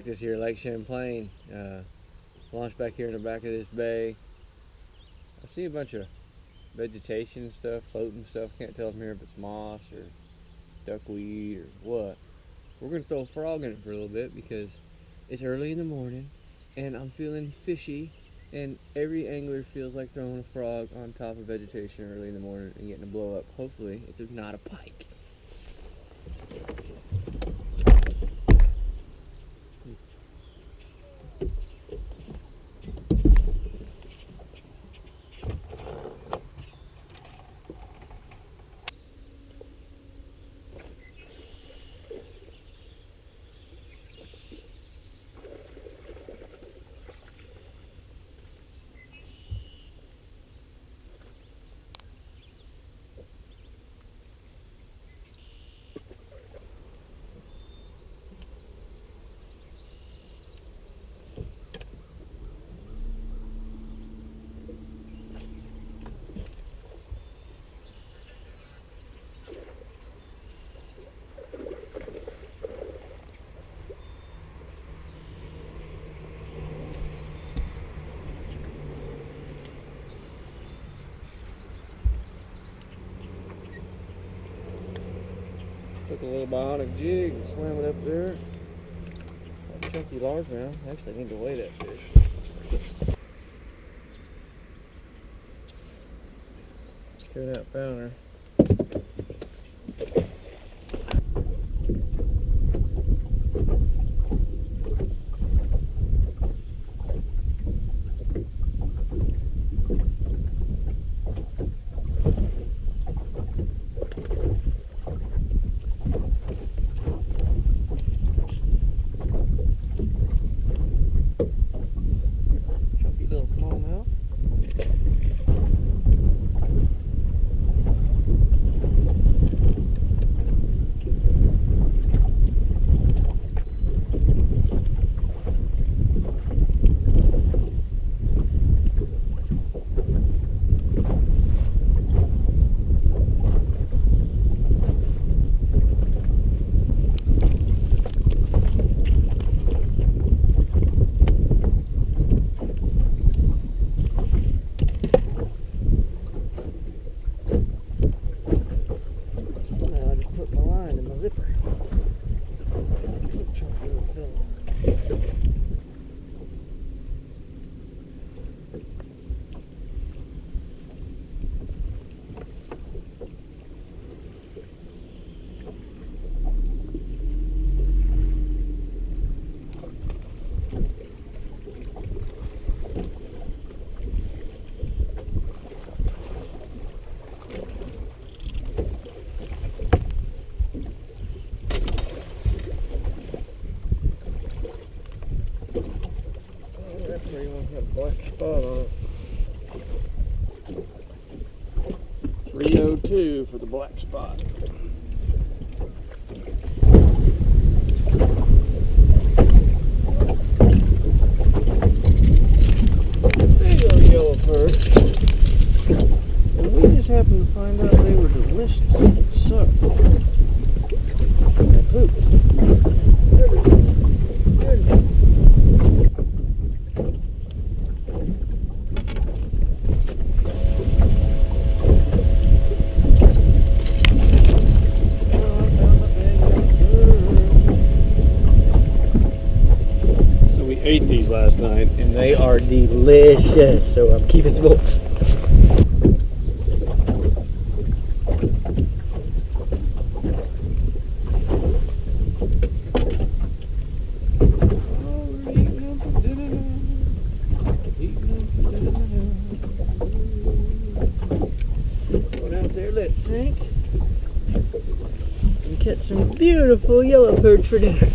practice here, Lake Champlain. Launched back here in the back of this bay. I see a bunch of vegetation and stuff, floating stuff. Can't tell from here if it's moss or duckweed or what. We're gonna throw a frog in it for a little bit because it's early in the morning and I'm feeling fishy, and every angler feels like throwing a frog on top of vegetation early in the morning and getting a blow up. Hopefully it's not a pike. Took a little bionic jig and swam it up there. Got a chunky largemouth. Actually, I need to weigh that fish. Carry that founder. Black spot on it. 302 for the black spot. Big old yellow perch. And we just happened to find out they were delicious. So, I pooped. Ate these last night and they are delicious, so I'm keeping some more. Going out there, let it sink and catch some beautiful yellow perch for dinner.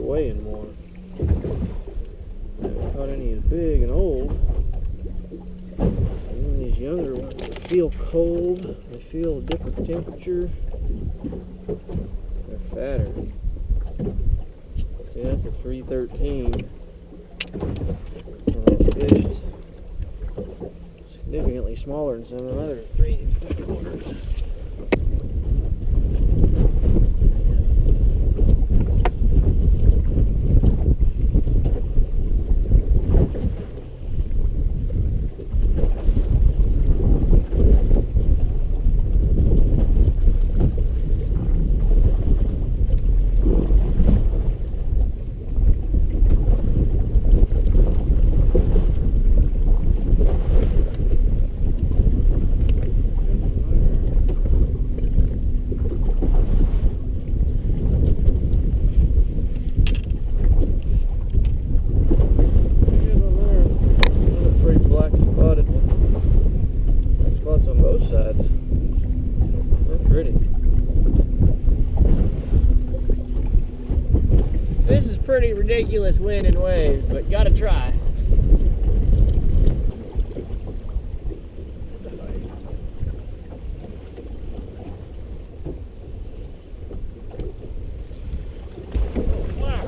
weighing more. Haven't caught any as big and old. Even these younger ones, they feel cold. They feel a different temperature. They're fatter. See, that's a 313. Well, that fish is significantly smaller than some of the other 3 3/4. Pretty ridiculous wind and waves, but gotta try. Oh, wow.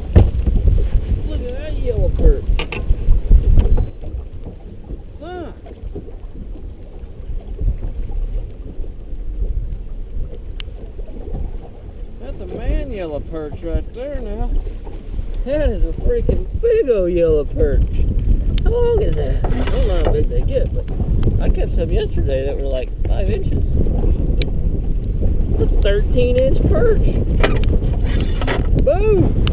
Look at that yellow perch. Son. That's a man yellow perch right there now. That is a freaking big old yellow perch. How long is that? I don't know how big they get, but I kept some yesterday that were like 5 inches. It's a 13-inch perch. Boom!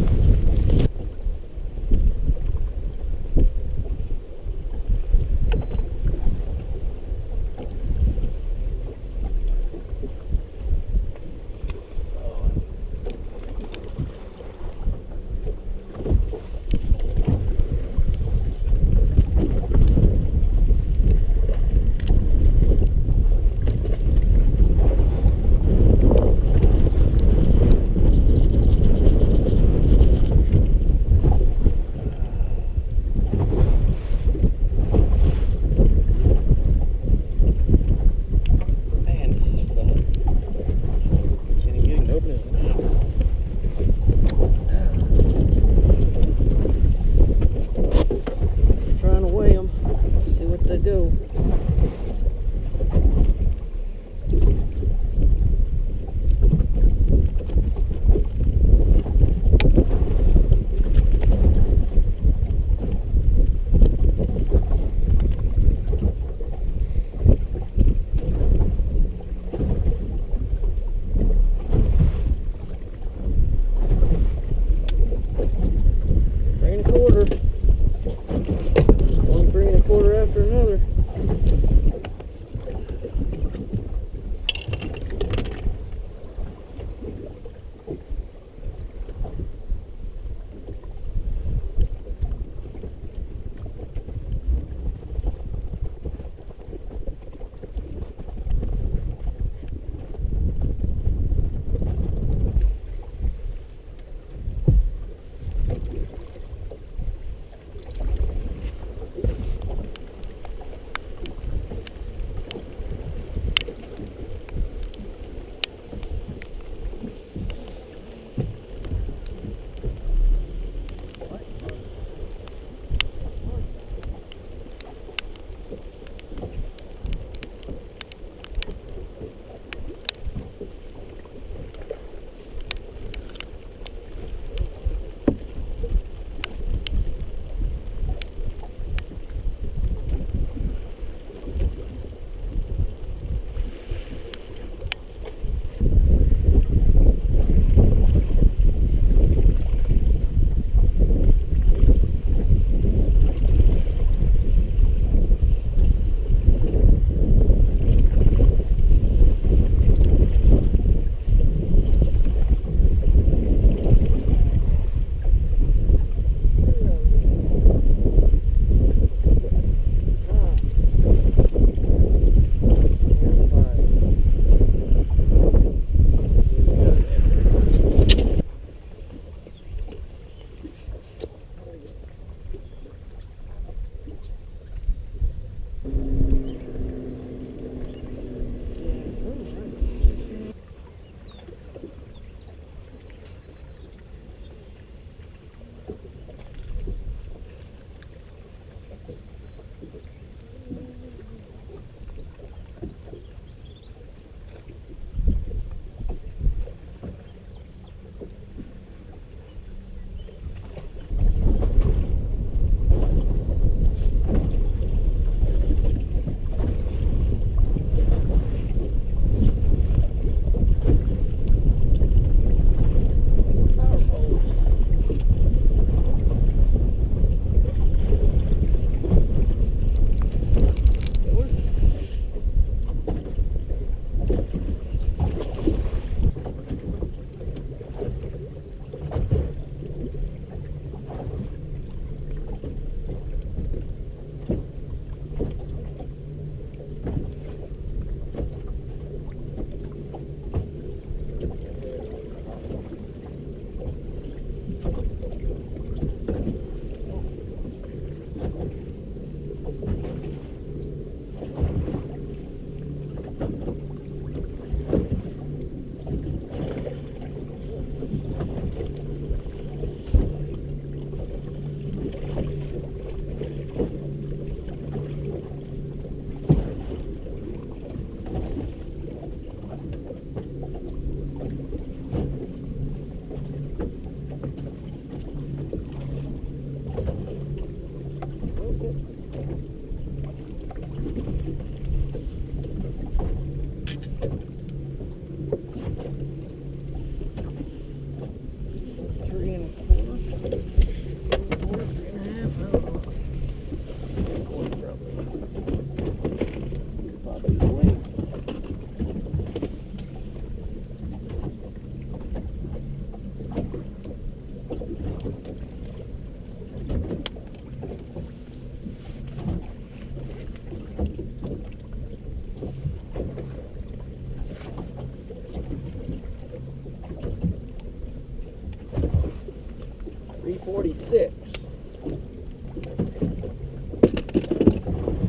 $3.46.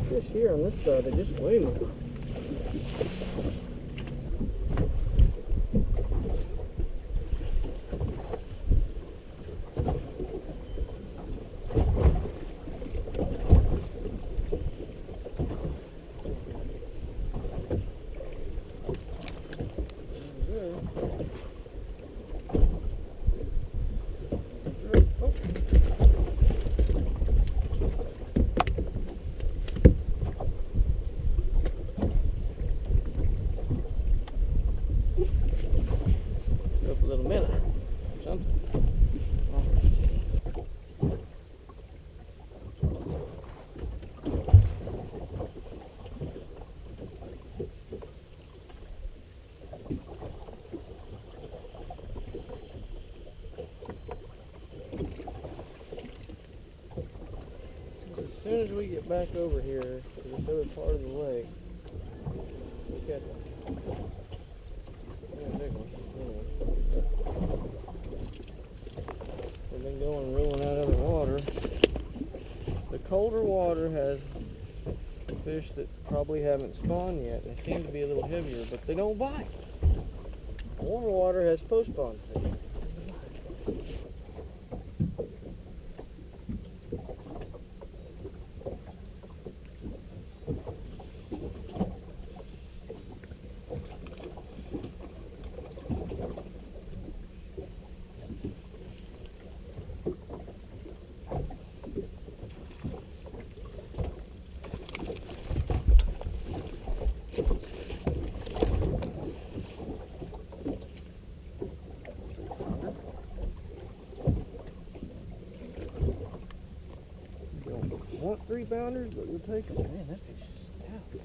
Fish here on this side, they just weigh me. As soon as we get back over here to this other part of the lake, look at that. Big one. We've been going ruling out of the water. The colder water has fish that probably haven't spawned yet. They seem to be a little heavier, but they don't bite. Warmer water has post-spawn fish. Want 3-pounders, but we'll take them. Man, that fish is stout.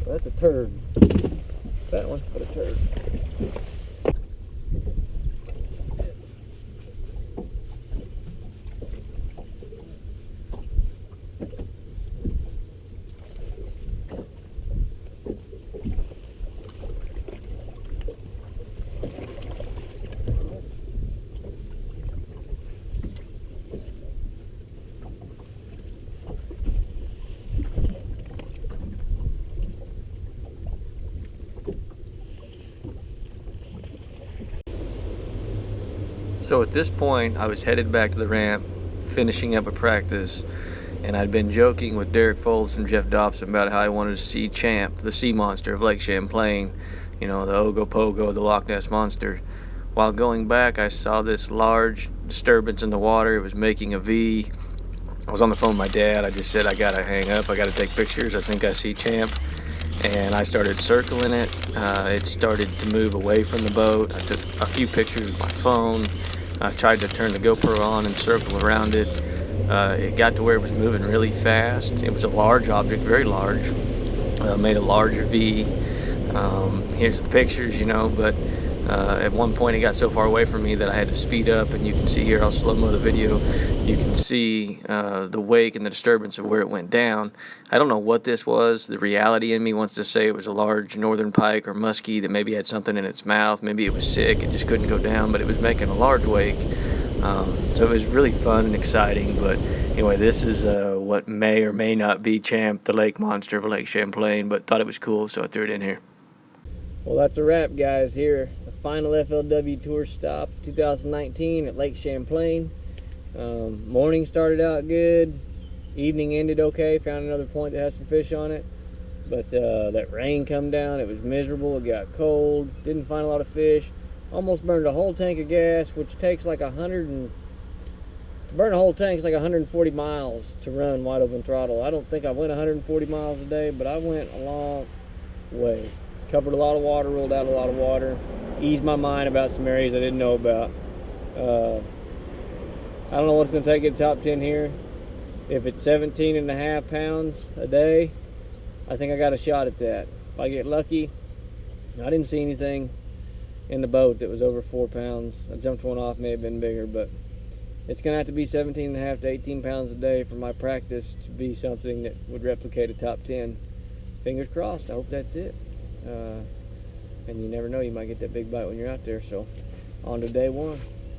That's a turd. That one, but a turd. So at this point, I was headed back to the ramp, finishing up a practice, and I'd been joking with Derek Folds and Jeff Dobson about how I wanted to see Champ, the sea monster of Lake Champlain, you know, the Ogopogo, the Loch Ness Monster. While going back, I saw this large disturbance in the water. It was making a V. I was on the phone with my dad. I just said, I gotta hang up, I gotta take pictures. I think I see Champ. And I started circling it. It started to move away from the boat. I took a few pictures with my phone. I tried to turn the GoPro on and circle around it. It got to where it was moving really fast. It was a large object, very large. Made a larger V. Here's the pictures, you know, but At one point it got so far away from me that I had to speed up, and you can see here, I'll slow-mo the video, you can see the wake and the disturbance of where it went down. I don't know what this was. The reality in me wants to say it was a large northern pike or muskie that maybe had something in its mouth. Maybe it was sick, it just couldn't go down, but it was making a large wake. So it was really fun and exciting. But anyway, this is what may or may not be Champ, the lake monster of Lake Champlain, but thought it was cool, so I threw it in here. Well, that's a wrap, guys. Here, the final FLW Tour stop 2019 at Lake Champlain. Morning started out good, evening ended okay, found another point that had some fish on it, but that rain come down, it was miserable, it got cold, didn't find a lot of fish, almost burned a whole tank of gas, which takes like to burn a whole tank is like 140 miles to run wide open throttle. I don't think I went 140 miles a day, but I went a long way. Covered a lot of water, rolled out a lot of water, eased my mind about some areas I didn't know about. I don't know what's going to take it to top 10 here. If it's 17.5 pounds a day, I think I got a shot at that. If I get lucky, I didn't see anything in the boat that was over 4 pounds. I jumped one off, may have been bigger, but it's going to have to be 17.5 to 18 pounds a day for my practice to be something that would replicate a top 10. Fingers crossed, I hope that's it. And you never know, you might get that big bite when you're out there. So on to day one.